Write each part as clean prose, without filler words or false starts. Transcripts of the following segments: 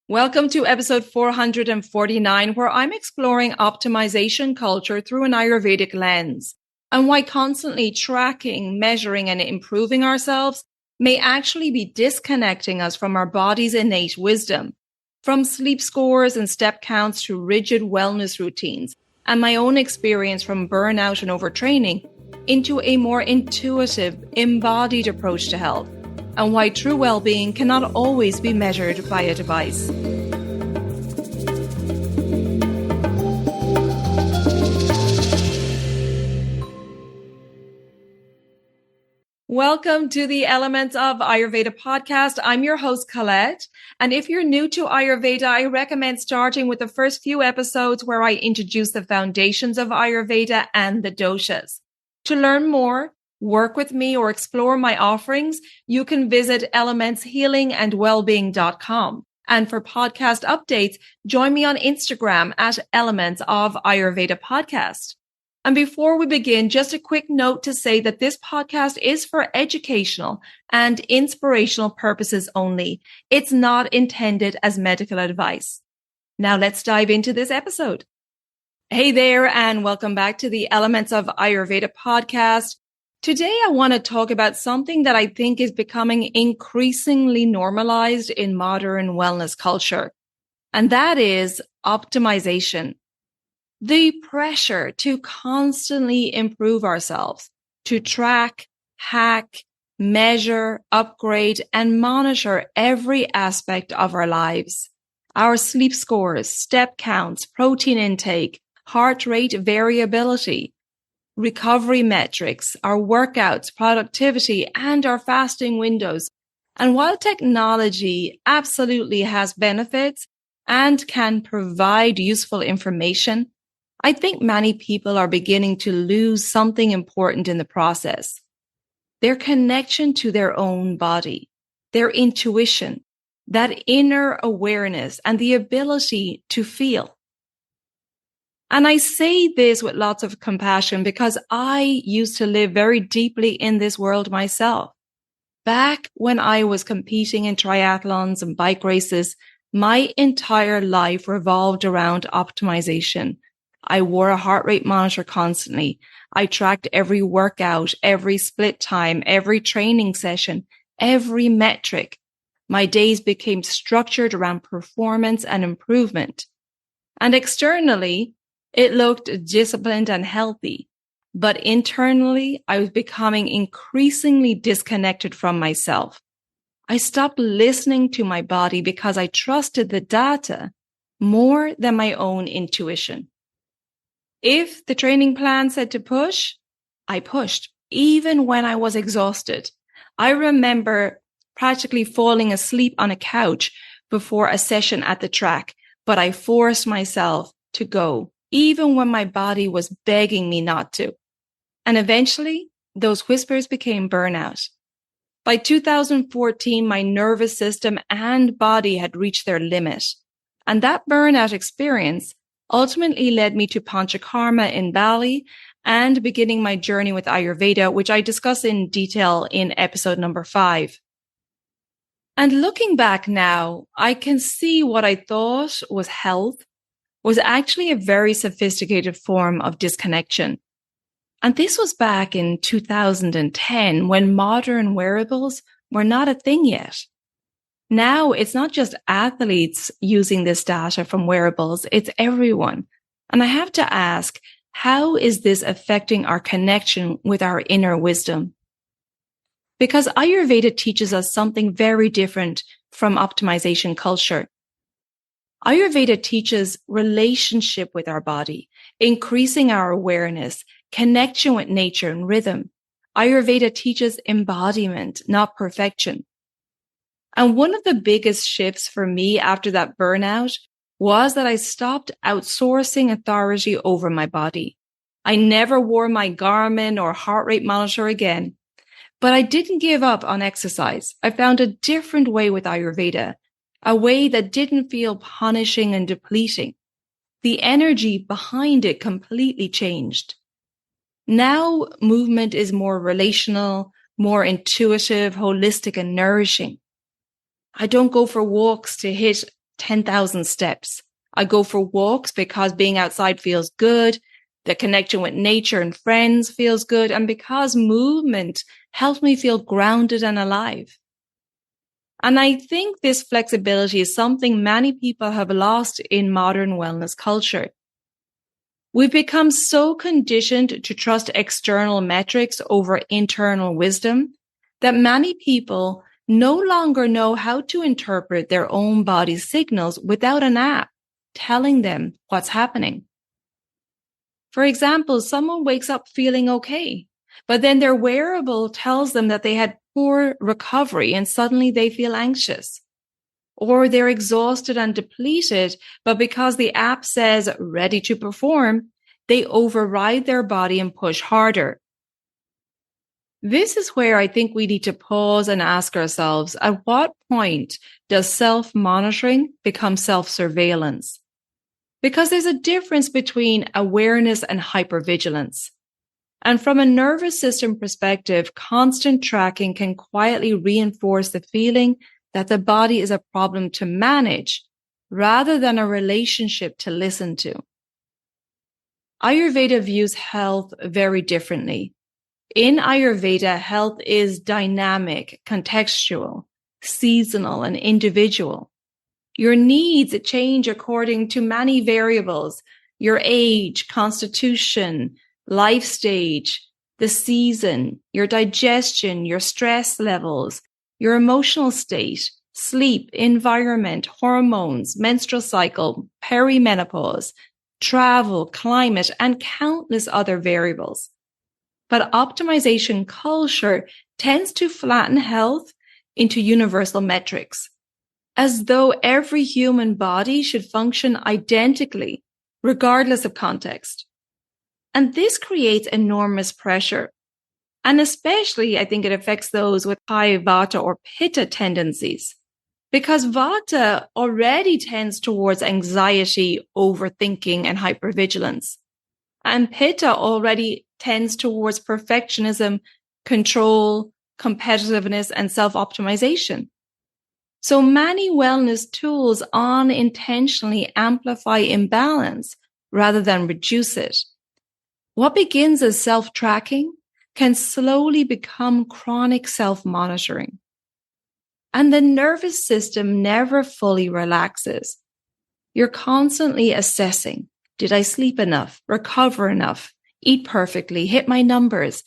Welcome to episode 449, where I'm exploring optimization culture through an Ayurvedic lens and why constantly tracking, measuring, and improving ourselves may actually be disconnecting us from our body's innate wisdom. From sleep scores and step counts to rigid wellness routines, and my own experience from burnout and overtraining into a more intuitive, embodied approach to health, and why true well-being cannot always be measured by a device. Welcome to the Elements of Ayurveda podcast. I'm your host, Colette. And if you're new to Ayurveda, I recommend starting with the first few episodes where I introduce the foundations of Ayurveda and the doshas. To learn more, work with me, or explore my offerings, you can visit elementshealingandwellbeing.com. And for podcast updates, join me on Instagram at Elements of AyurvedaPodcast. And before we begin, just a quick note to say that this podcast is for educational and inspirational purposes only. It's not intended as medical advice. Now let's dive into this episode. Hey there, and welcome back to the Elements of Ayurveda podcast. Today, I want to talk about something that I think is becoming increasingly normalized in modern wellness culture, and that is optimization. The pressure to constantly improve ourselves, to track, hack, measure, upgrade, and monitor every aspect of our lives. Our sleep scores, step counts, protein intake, heart rate variability, recovery metrics, our workouts, productivity, and our fasting windows. And while technology absolutely has benefits and can provide useful information, I think many people are beginning to lose something important in the process. Their connection to their own body, their intuition, that inner awareness, and the ability to feel. And I say this with lots of compassion because I used to live very deeply in this world myself. Back when I was competing in triathlons and bike races, my entire life revolved around optimization. I wore a heart rate monitor constantly. I tracked every workout, every split time, every training session, every metric. My days became structured around performance and improvement. And externally, it looked disciplined and healthy. But internally, I was becoming increasingly disconnected from myself. I stopped listening to my body because I trusted the data more than my own intuition. If the training plan said to push, I pushed, even when I was exhausted. I remember practically falling asleep on a couch before a session at the track, but I forced myself to go, even when my body was begging me not to. And eventually, those whispers became burnout. By 2014, my nervous system and body had reached their limit. And that burnout experience ultimately led me to Panchakarma in Bali and beginning my journey with Ayurveda, which I discuss in detail in episode number 5. And looking back now, I can see what I thought was health was actually a very sophisticated form of disconnection. And this was back in 2010 when modern wearables were not a thing yet. Now, it's not just athletes using this data from wearables, it's everyone. And I have to ask, how is this affecting our connection with our inner wisdom? Because Ayurveda teaches us something very different from optimization culture. Ayurveda teaches relationship with our body, increasing our awareness, connection with nature and rhythm. Ayurveda teaches embodiment, not perfection. And one of the biggest shifts for me after that burnout was that I stopped outsourcing authority over my body. I never wore my Garmin or heart rate monitor again, but I didn't give up on exercise. I found a different way with Ayurveda, a way that didn't feel punishing and depleting. The energy behind it completely changed. Now movement is more relational, more intuitive, holistic, and nourishing. I don't go for walks to hit 10,000 steps. I go for walks because being outside feels good. The connection with nature and friends feels good. And because movement helps me feel grounded and alive. And I think this flexibility is something many people have lost in modern wellness culture. We've become so conditioned to trust external metrics over internal wisdom that many people no longer know how to interpret their own body's signals without an app telling them what's happening. For example, someone wakes up feeling okay, but then their wearable tells them that they had poor recovery and suddenly they feel anxious. Or they're exhausted and depleted, but because the app says ready to perform, they override their body and push harder. This is where I think we need to pause and ask ourselves, at what point does self-monitoring become self-surveillance? Because there's a difference between awareness and hypervigilance. And from a nervous system perspective, constant tracking can quietly reinforce the feeling that the body is a problem to manage rather than a relationship to listen to. Ayurveda views health very differently. In Ayurveda, health is dynamic, contextual, seasonal, and individual. Your needs change according to many variables: your age, constitution, life stage, the season, your digestion, your stress levels, your emotional state, sleep, environment, hormones, menstrual cycle, perimenopause, travel, climate, and countless other variables. But optimization culture tends to flatten health into universal metrics, as though every human body should function identically, regardless of context. And this creates enormous pressure. And especially, I think it affects those with high Vata or Pitta tendencies, because Vata already tends towards anxiety, overthinking, and hypervigilance. And Pitta already tends towards perfectionism, control, competitiveness, and self-optimization. So many wellness tools unintentionally amplify imbalance rather than reduce it. What begins as self-tracking can slowly become chronic self-monitoring. And the nervous system never fully relaxes. You're constantly assessing, did I sleep enough, recover enough, eat perfectly, hit my numbers?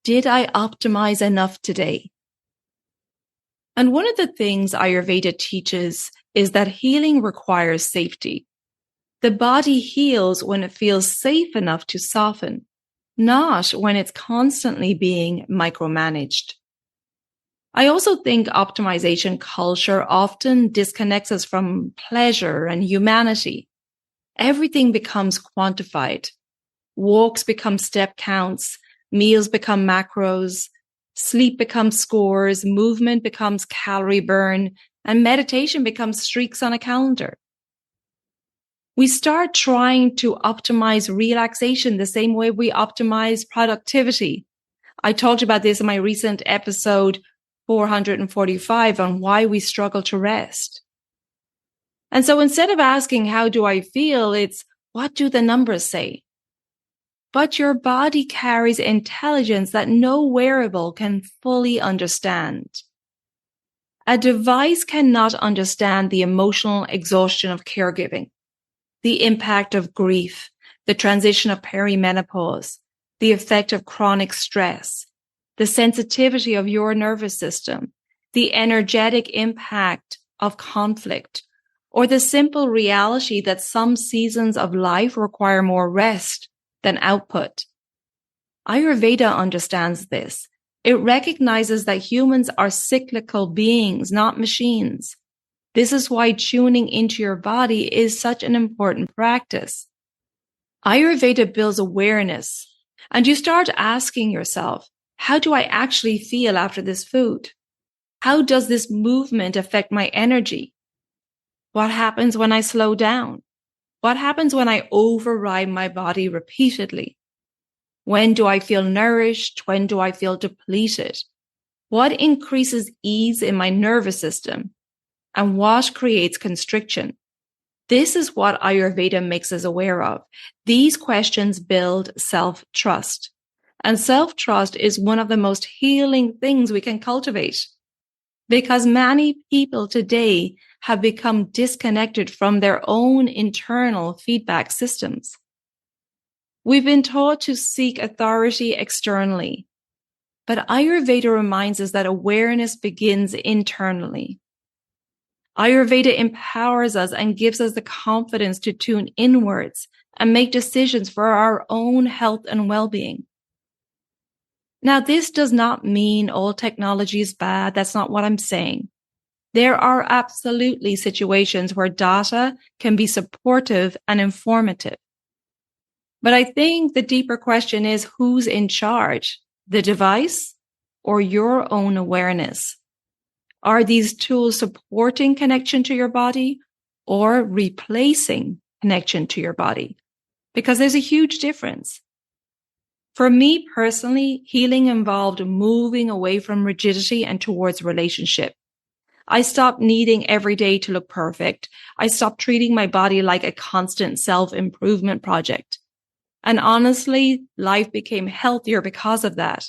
Did I optimize enough today? And one of the things Ayurveda teaches is that healing requires safety. The body heals when it feels safe enough to soften, not when it's constantly being micromanaged. I also think optimization culture often disconnects us from pleasure and humanity. Everything becomes quantified. Walks become step counts, meals become macros, sleep becomes scores, movement becomes calorie burn, and meditation becomes streaks on a calendar. We start trying to optimize relaxation the same way we optimize productivity. I talked about this in my recent episode 445 on why we struggle to rest. And so instead of asking, how do I feel? It's, what do the numbers say? But your body carries intelligence that no wearable can fully understand. A device cannot understand the emotional exhaustion of caregiving, the impact of grief, the transition of perimenopause, the effect of chronic stress, the sensitivity of your nervous system, the energetic impact of conflict, or the simple reality that some seasons of life require more rest than output. Ayurveda understands this. It recognizes that humans are cyclical beings, not machines. This is why tuning into your body is such an important practice. Ayurveda builds awareness, and you start asking yourself, how do I actually feel after this food? How does this movement affect my energy? What happens when I slow down? What happens when I override my body repeatedly? When do I feel nourished? When do I feel depleted? What increases ease in my nervous system? and what creates constriction? This is what Ayurveda makes us aware of. These questions build self-trust. And self-trust is one of the most healing things we can cultivate, because many people today have become disconnected from their own internal feedback systems. We've been taught to seek authority externally, but Ayurveda reminds us that awareness begins internally. Ayurveda empowers us and gives us the confidence to tune inwards and make decisions for our own health and well-being. Now, this does not mean all technology is bad. That's not what I'm saying. There are absolutely situations where data can be supportive and informative. But I think the deeper question is, who's in charge? The device or your own awareness? Are these tools supporting connection to your body or replacing connection to your body? Because there's a huge difference. For me personally, healing involved moving away from rigidity and towards relationship. I stopped needing every day to look perfect. I stopped treating my body like a constant self-improvement project. And honestly, life became healthier because of that.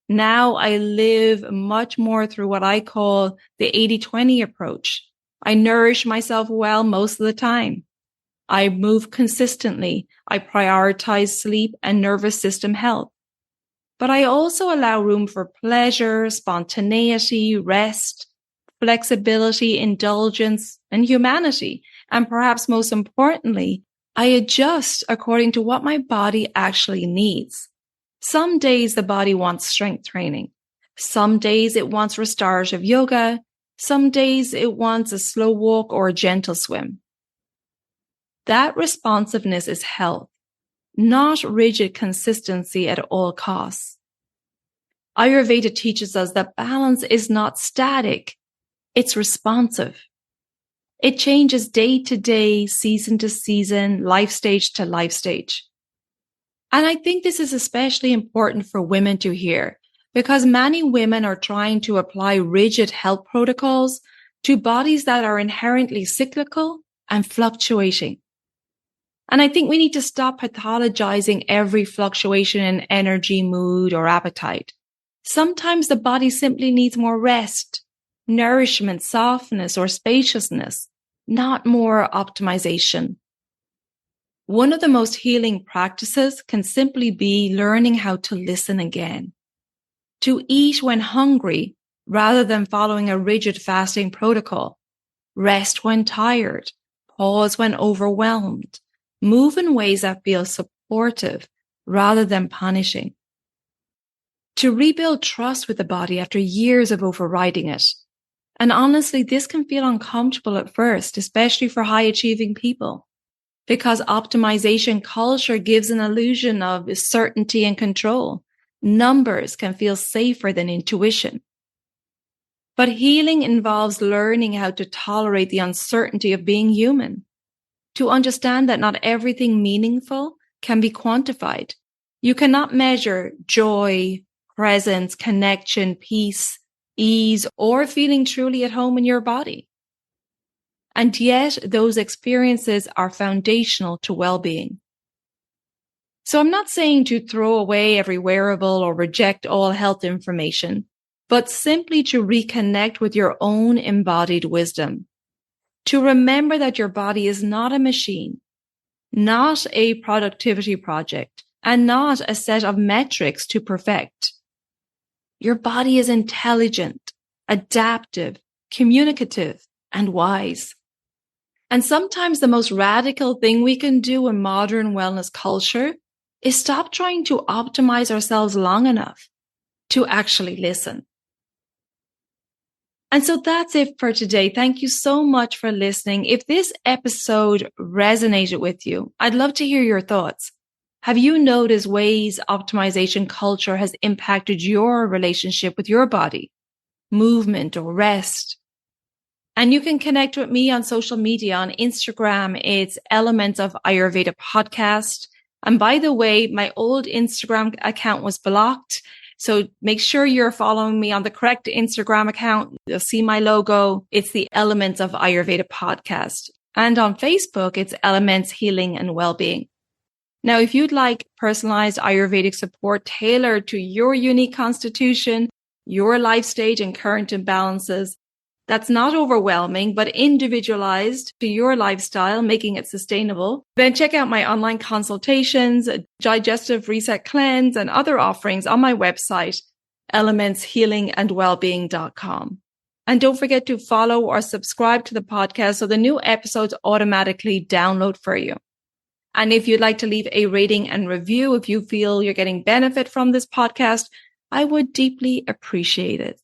Now I live much more through what I call the 80-20 approach. I nourish myself well most of the time. I move consistently. I prioritize sleep and nervous system health. But I also allow room for pleasure, spontaneity, rest, flexibility, indulgence, and humanity. And perhaps most importantly, I adjust according to what my body actually needs. Some days the body wants strength training. Some days it wants restorative yoga. Some days it wants a slow walk or a gentle swim. That responsiveness is health, not rigid consistency at all costs. Ayurveda teaches us that balance is not static. It's responsive. It changes day to day, season to season, life stage to life stage. And I think this is especially important for women to hear, because many women are trying to apply rigid health protocols to bodies that are inherently cyclical and fluctuating. And I think we need to stop pathologizing every fluctuation in energy, mood, or appetite. Sometimes the body simply needs more rest, nourishment, softness, or spaciousness, not more optimization. One of the most healing practices can simply be learning how to listen again, to eat when hungry rather than following a rigid fasting protocol, rest when tired, pause when overwhelmed, move in ways that feel supportive rather than punishing. To rebuild trust with the body after years of overriding it. And honestly, this can feel uncomfortable at first, especially for high-achieving people, because optimization culture gives an illusion of certainty and control. Numbers can feel safer than intuition. But healing involves learning how to tolerate the uncertainty of being human, to understand that not everything meaningful can be quantified. You cannot measure joy, presence, connection, peace, ease, or feeling truly at home in your body. And yet, those experiences are foundational to well-being. So I'm not saying to throw away every wearable or reject all health information, but simply to reconnect with your own embodied wisdom. To remember that your body is not a machine, not a productivity project, and not a set of metrics to perfect. Your body is intelligent, adaptive, communicative, and wise. And sometimes the most radical thing we can do in modern wellness culture is stop trying to optimize ourselves long enough to actually listen. And so that's it for today. Thank you so much for listening. If this episode resonated with you, I'd love to hear your thoughts. Have you noticed ways optimization culture has impacted your relationship with your body, movement, or rest? And you can connect with me on social media. On Instagram, it's Elements of AyurvedaPodcast. And by the way, my old Instagram account was blocked So make sure you're following me on the correct Instagram account. You'll see my logo. It's the Elements of Ayurveda Podcast. And on Facebook, it's Elements Healing and Wellbeing. Now, if you'd like personalized Ayurvedic support tailored to your unique constitution, your life stage and current imbalances, that's not overwhelming, but individualized to your lifestyle, making it sustainable, then check out my online consultations, digestive reset cleanse, and other offerings on my website, elementshealingandwellbeing.com. And don't forget to follow or subscribe to the podcast so the new episodes automatically download for you. And if you'd like to leave a rating and review, if you feel you're getting benefit from this podcast, I would deeply appreciate it.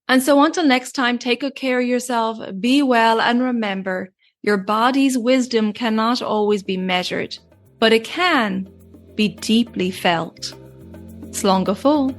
And so until next time, take good care of yourself, be well, and remember, your body's wisdom cannot always be measured, but it can be deeply felt. Slán go fóill.